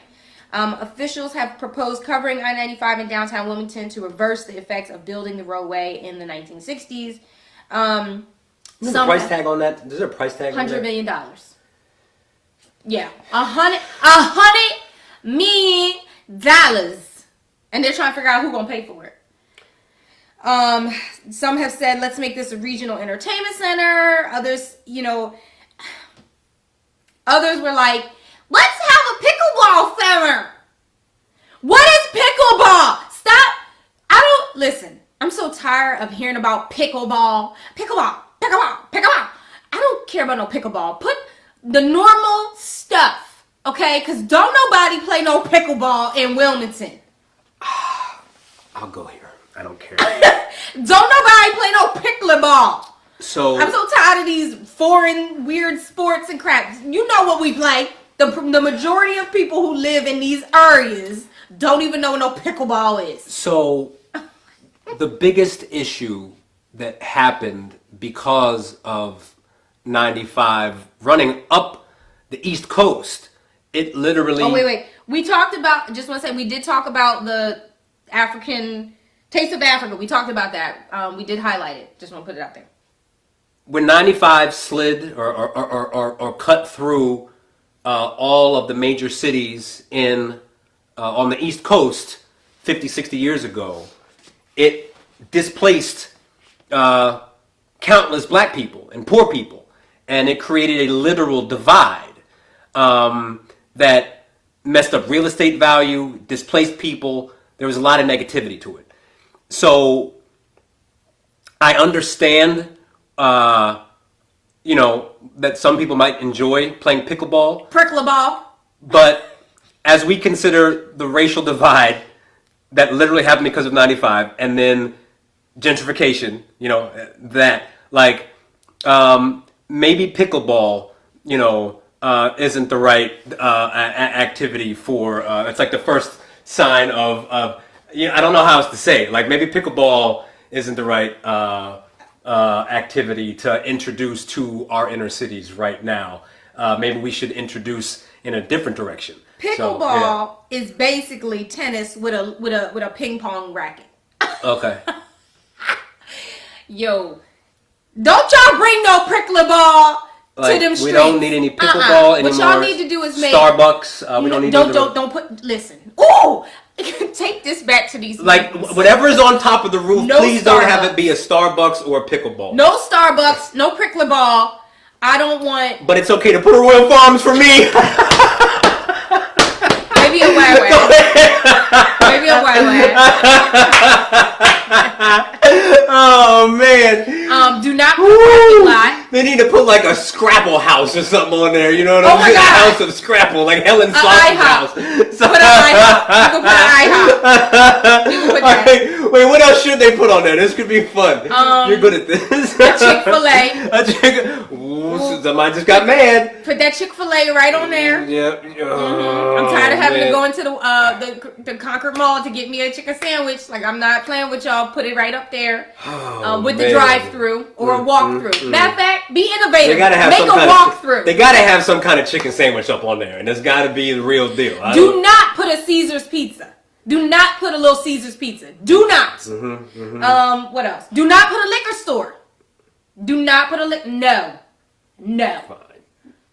Officials have proposed covering I-95 in downtown Wilmington to reverse the effects of building the roadway in the 1960s. Is there a price tag on that? Is there a price tag on that? $100 million. Yeah, $100 million. And they're trying to figure out who's going to pay for it. Some have said, let's make this a regional entertainment center. Others were like, let's have a pickleball center. What is pickleball? Stop. Listen, I'm so tired of hearing about pickleball. Pickleball. I don't care about no pickleball. Put the normal stuff, okay? Because don't nobody play no pickleball in Wilmington. I'll go here. I don't care. Don't nobody play no pickleball. So I'm so tired of these foreign weird sports and crap. You know what we play. The majority of people who live in these areas don't even know what no pickleball is. So the biggest issue that happened because of 95 running up the East Coast, it literally... Oh, wait. We talked about, just want to say, we did talk about the African... Taste of Africa. We talked about that. We did highlight it. Just want to put it out there. When 95 slid or cut through all of the major cities on the East Coast 50, 60 years ago, it displaced countless black people and poor people. And it created a literal divide that messed up real estate value, displaced people. There was a lot of negativity to it. So I understand, that some people might enjoy playing pickleball. Pickleball. But as we consider the racial divide that literally happened because of 95 and then gentrification, maybe pickleball, isn't the right activity for, it's like the first sign of I don't know how else to say. Like maybe pickleball isn't the right activity to introduce to our inner cities right now. Maybe we should introduce in a different direction. Pickleball is basically tennis with a ping pong racket. Okay. Yo, don't y'all bring no pickleball to them streets. We don't need any pickleball anymore. What y'all need to do is make Starbucks. We don't need. Don't put. Listen. Ooh. Take this back to these mountains. Whatever is on top of the roof, please Starbucks. don't have it be a Starbucks or a pickleball. No Starbucks, no pickleball. I don't want. But it's okay to put a Royal Farms for me. Maybe a Way. Maybe a Way. Oh man. Do not put a parking lot. They need to put like a Scrapple house or something on there. You know what I'm saying? God. A house of Scrapple, like Helen Sausage house. Put an IHOP. You can put an IHOP. You can put that. Wait, what else should they put on there? This could be fun. You're good at this. A Chick-fil-A. Ooh, somebody just got mad. Put that Chick-fil-A right on there. Yep. I'm tired of having to go into the Concord Mall to get me a chicken sandwich. Like, I'm not playing with y'all. Put it right up there with the drive-through or a walk-through. Matter of fact, be innovative. They gotta have Make a walk-through. They gotta have some kind of chicken sandwich up on there, and it's gotta be the real deal. Do not put a Caesar's pizza. Do not put a little Caesar's pizza. Do not. What else? Do not put a liquor store. Do not put a No. Fine.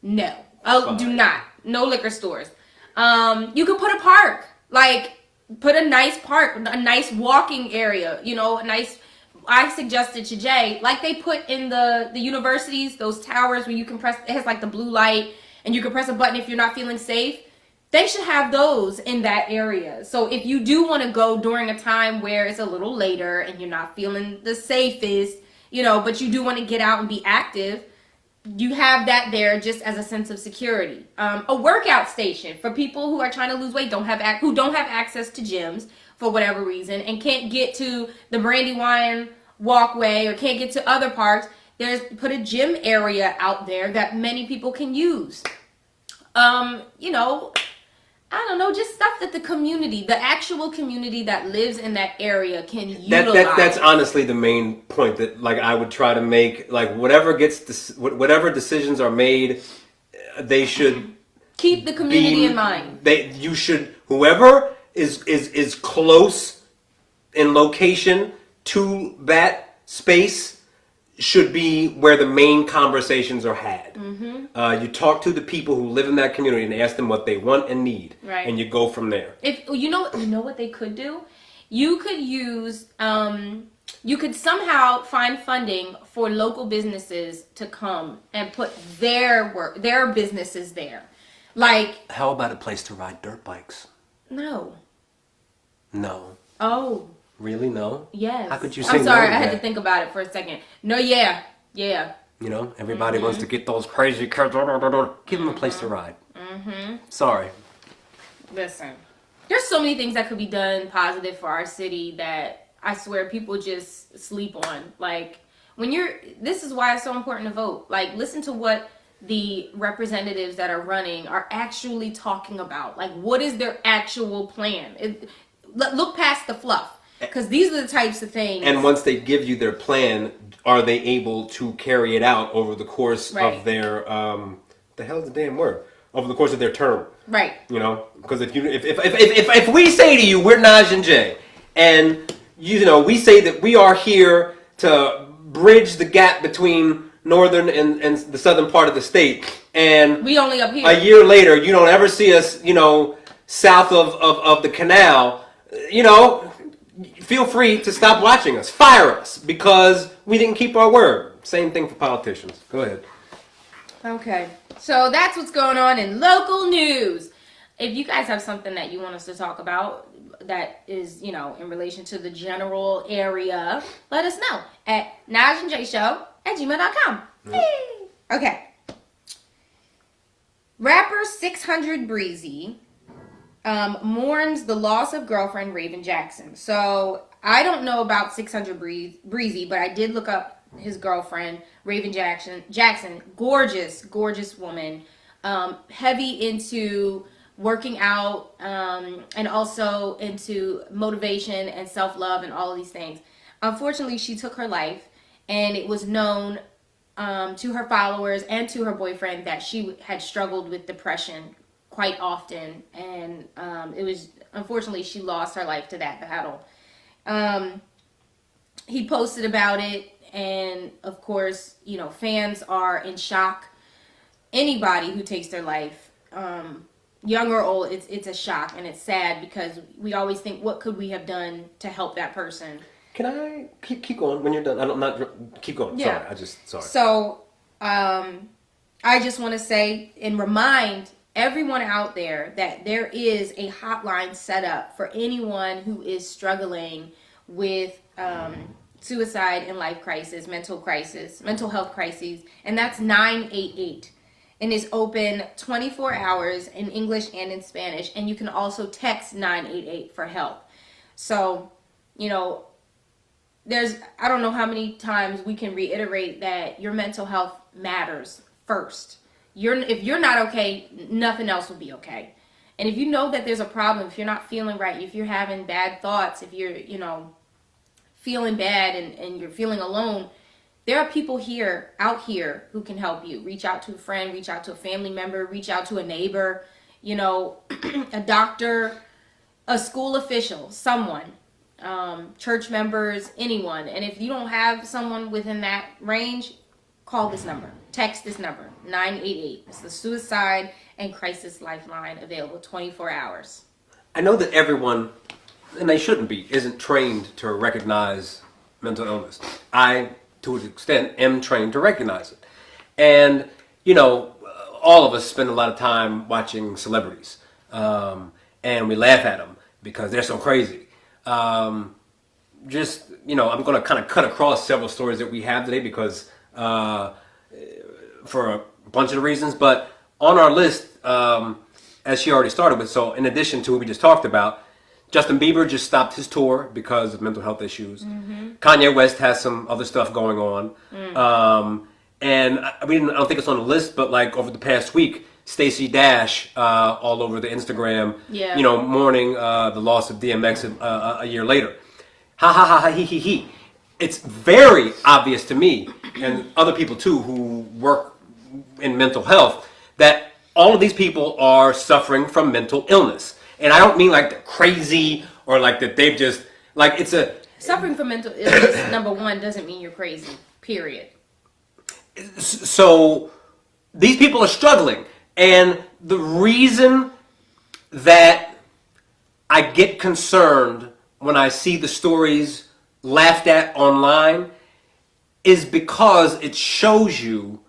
No. Oh, do not. No liquor stores. You could put a park. Like, put a nice park, a nice walking area, a nice... I suggested to Jay, like they put in the universities, those towers where you can press, it has like the blue light, and you can press a button if you're not feeling safe. They should have those in that area. So if you do want to go during a time where it's a little later and you're not feeling the safest, but you do want to get out and be active, you have that there just as a sense of security. A workout station for people who are trying to lose weight, who don't have access to gyms for whatever reason and can't get to the Brandywine walkway or can't get to other parks. Put a gym area out there that many people can use. I don't know, just stuff that the actual community that lives in that area can utilize. That's honestly the main point that like I would try to make. Like whatever decisions are made, they should keep the community in mind. You should, whoever is close in location to that space should be where the main conversations are had. You talk to the people who live in that community and ask them what they want and need, right? And you go from there. If you know what they could do, you could use you could somehow find funding for local businesses to come and put their businesses there. Like, how about a place to ride dirt bikes? No. Oh. Really? No? Yes. How could you say I'm sorry, no I had to think about it for a second. No, yeah. You know, everybody wants to get those crazy cars. Give them a place to ride. Sorry. Listen, there's so many things that could be done positive for our city that I swear people just sleep on. Like, this is why it's so important to vote. Like, listen to what the representatives that are running are actually talking about. Like, what is their actual plan? Look past the fluff. Because these are the types of things. And once they give you their plan, are they able to carry it out over the course of their the hell is the damn word? Over the course of their term. Right. You know? Because if we say to you, we're Nadj N Jea, and we say that we are here to bridge the gap between northern and the southern part of the state, and we only up here. A year later, you don't ever see us, south of the canal, feel free to stop watching us. Fire us because we didn't keep our word. Same thing for politicians. Go ahead. Okay. So that's what's going on in local news. If you guys have something that you want us to talk about that is, in relation to the general area, let us know at najdnjshow@gmail.com. Okay. Rapper 600 Breezy mourns the loss of girlfriend Raven Jackson. So I don't know about 600 Breezy, but I did look up his girlfriend Raven Jackson. Gorgeous woman. Heavy into working out and also into motivation and self-love and all of these things. Unfortunately, she took her life, and it was known to her followers and to her boyfriend that she had struggled with depression quite often, and it was, unfortunately, she lost her life to that battle. He posted about it, and of course, fans are in shock. Anybody who takes their life, young or old, it's a shock, and it's sad because we always think, what could we have done to help that person? Can I keep going when you're done? I'm not keep going. Yeah. Sorry. So, I just want to say and remind everyone out there that there is a hotline set up for anyone who is struggling with suicide and life crisis, mental health crises, and that's 988. And is open 24 hours in English and in Spanish, and you can also text 988 for help. So, I don't know how many times we can reiterate that your mental health matters first. If you're not okay, nothing else will be okay. And if you know that there's a problem, if you're not feeling right, if you're having bad thoughts, if you're, feeling bad and you're feeling alone, there are people out here who can help you. Reach out to a friend, reach out to a family member, reach out to a neighbor, a doctor, a school official, someone, church members, anyone. And if you don't have someone within that range, call this number. Text this number, 988. It's the Suicide and Crisis Lifeline, available 24 hours. I know that everyone, and they shouldn't be, isn't trained to recognize mental illness. I, to an extent, am trained to recognize it. And, all of us spend a lot of time watching celebrities. And we laugh at them because they're so crazy. I'm going to kind of cut across several stories that we have today because for a bunch of reasons, but on our list, as she already started with, so in addition to what we just talked about, Justin Bieber just stopped his tour because of mental health issues. Kanye West has some other stuff going on. And I don't think it's on the list, but like over the past week, Stacey Dash all over the Instagram, Yeah. you know, mourning the loss of DMX a year later. Ha ha ha ha he he he. It's very obvious to me and other people too who work in mental health that all of these people are suffering from mental illness. And I don't mean like they're crazy or like that they've just like it's a Suffering from mental illness, number one, doesn't mean you're crazy. Period. so these people are struggling. And the reason that I get concerned when I see the stories laughed at online is because it shows you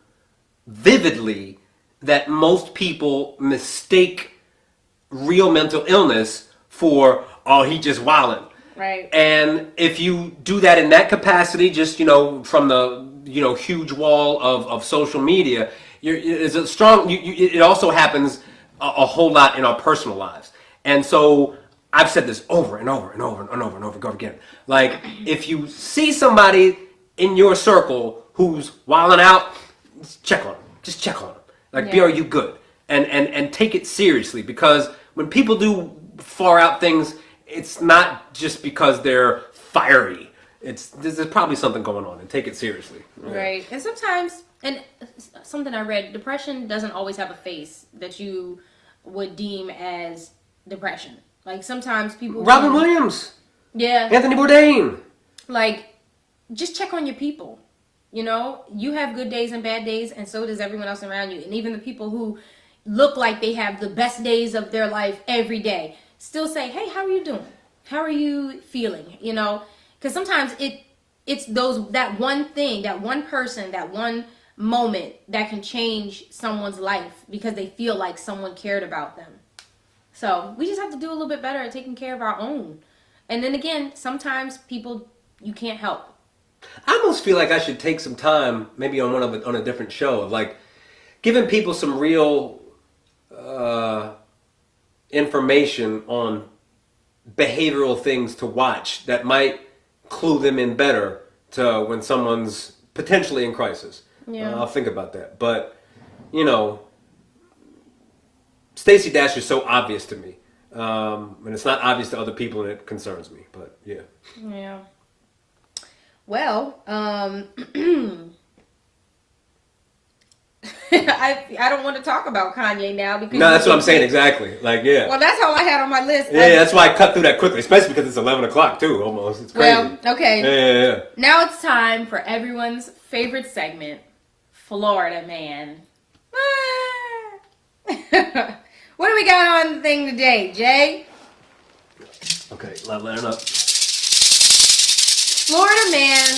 vividly that most people mistake real mental illness for, oh, he just wildin'. Right. And if you do that in that capacity, just, you know, from the, you know, huge wall of social media, it's a strong, it also happens a whole lot in our personal lives. And so I've said this over and over and over and over and over again. Like, if you see somebody in your circle who's wilding out, check on them. Just check on them. Like, Yeah. are you good? And take it seriously, because when people do far out things, it's not just because they're fiery. There's probably something going on, and take it seriously. Yeah. Right. And sometimes, and something I read, depression doesn't always have a face that you would deem as depression. Like sometimes people. Robin Williams, Yeah. Anthony Bourdain. Like, just check on your people. You know, you have good days and bad days, and so does everyone else around you. And even the people who look like they have the best days of their life every day still say, hey, how are you doing? How are you feeling? You know, because sometimes it's that one thing, that one person, that one moment that can change someone's life because they feel like someone cared about them. So we just have to do a little bit better at taking care of our own. And then again, sometimes people you can't help. I almost feel like I should take some time, maybe on a different show, of like giving people some real information on behavioral things to watch that might clue them in better to when someone's potentially in crisis. Yeah. I'll think about that. But, you know, Stacey Dash is so obvious to me. And it's not obvious to other people, and it concerns me. But, yeah. Yeah. Well, I don't want to talk about Kanye now because No, that's what I'm saying exactly. Like, yeah. Well, that's all I had on my list. Yeah, that's why I cut through that quickly, especially because it's 11 o'clock too, almost. It's crazy. Well, okay. Yeah. Now it's time for everyone's favorite segment, Florida Man. What do we got on the thing today, Jay? Okay, leveling up. Florida man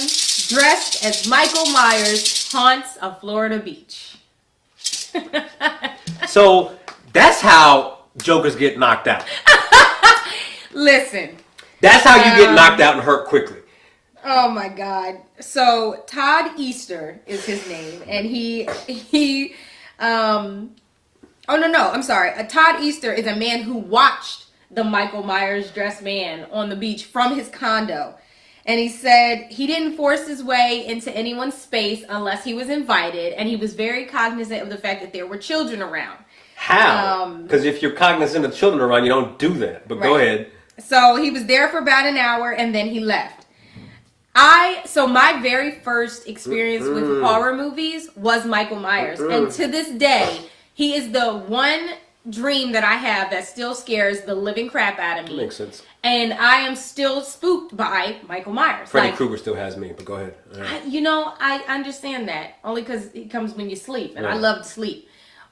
dressed as Michael Myers haunts a Florida beach. So that's how jokers get knocked out. Listen. That's how you get knocked out and hurt quickly. Oh my God. So Todd Easter is his name, and I'm sorry. Todd Easter is a man who watched the Michael Myers dressed man on the beach from his condo. And he said he didn't force his way into anyone's space unless he was invited, and he was very cognizant of the fact that there were children around. How? Because if you're cognizant of children around, you don't do that. But go ahead. So he was there for about an hour, and then he left. So my very first experience with horror movies was Michael Myers. And to this day, he is the one dream that I have that still scares the living crap out of me. Makes sense. And I am still spooked by Michael Myers. Freddy Krueger still has me, but go ahead. I understand that. Only because he comes when you sleep. And I Right. love to sleep.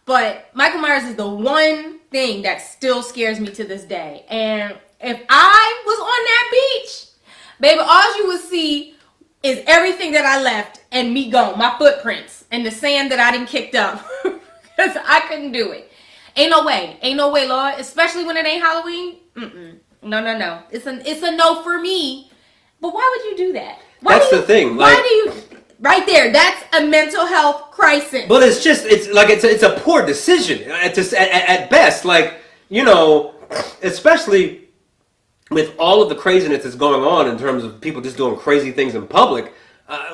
But Michael Myers is the one thing that still scares me to this day. And if I was on that beach, baby, all you would see is everything that I left and me gone. My footprints and the sand that I didn't kicked up. Because I couldn't do it. Ain't no way, Lord. Especially when it ain't Halloween. No. It's a no for me. But why would you do that? That's the thing. Why do you? Right there. That's a mental health crisis. But it's a poor decision at best. Like, you know, especially with all of the craziness that's going on in terms of people just doing crazy things in public.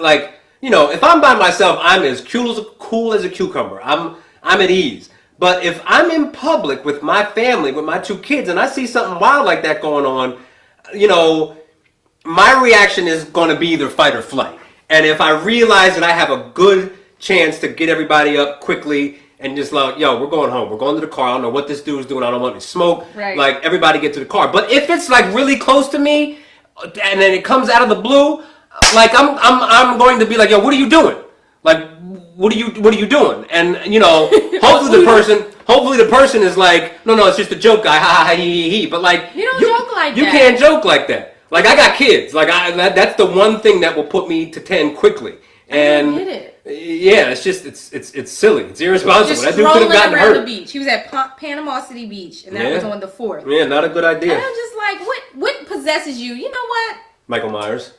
Like, you know, if I'm by myself, I'm as cool as a cucumber. I'm at ease. But if I'm in public with my family, with my 2 kids, and I see something wild like that going on, you know, my reaction is going to be either fight or flight. And if I realize that I have a good chance to get everybody up quickly and just like, yo, we're going home. We're going to the car. I don't know what this dude's doing. I don't want any smoke. Right. Like, everybody get to the car. But if it's like really close to me and then it comes out of the blue, like I'm going to be like, yo, what are you doing? Like, what are you doing? And you know, hopefully the person is like, no, it's just a joke, guy. Ha ha he. But like, you don't joke like that. You can't joke like that. Like, I got kids. Like, that's the one thing that will put me to 10 quickly. And I get it. Yeah, it's just it's silly. It's irresponsible. Just that dude could have gotten around hurt. The beach. He was at Panama City Beach, and that was on the 4th. Yeah, not a good idea. And I'm just like, what possesses you? You know what? Michael Myers.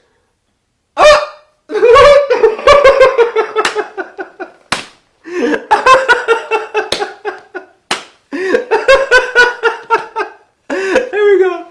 There we go.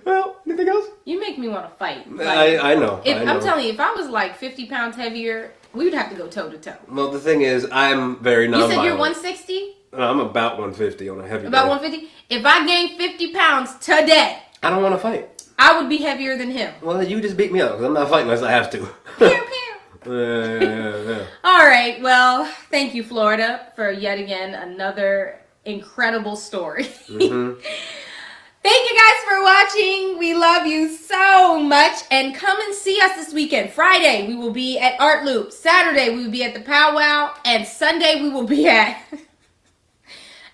Well, anything else? You make me want to fight. Like, I know. I'm telling you, if I was like 50 pounds heavier, we would have to go toe to toe. Well, the thing is, I'm very nonviolent. You said you're 160? I'm about 150 on a heavy About day. 150? If I gained 50 pounds today, I don't want to fight. I would be heavier than him. Well, you just beat me up because I'm not fighting unless I have to. Pew, pew. Yeah. All right. Well, thank you, Florida, for yet again another incredible story. Mm-hmm. Thank you guys for watching. We love you so much. And come and see us this weekend. Friday, we will be at Art Loop. Saturday, we will be at the Pow Wow. And Sunday, we will be at...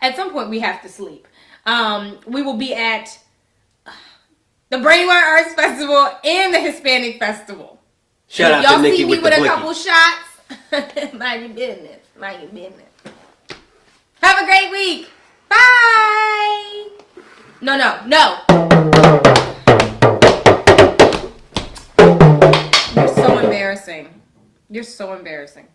At some point, we have to sleep. We will be at the Brandywine Arts Festival and the Hispanic Festival. Shout out y'all to Nikki see me with the a blicky. couple shots. Mind your business. Mind your business. Have a great week. Bye. No. You're so embarrassing.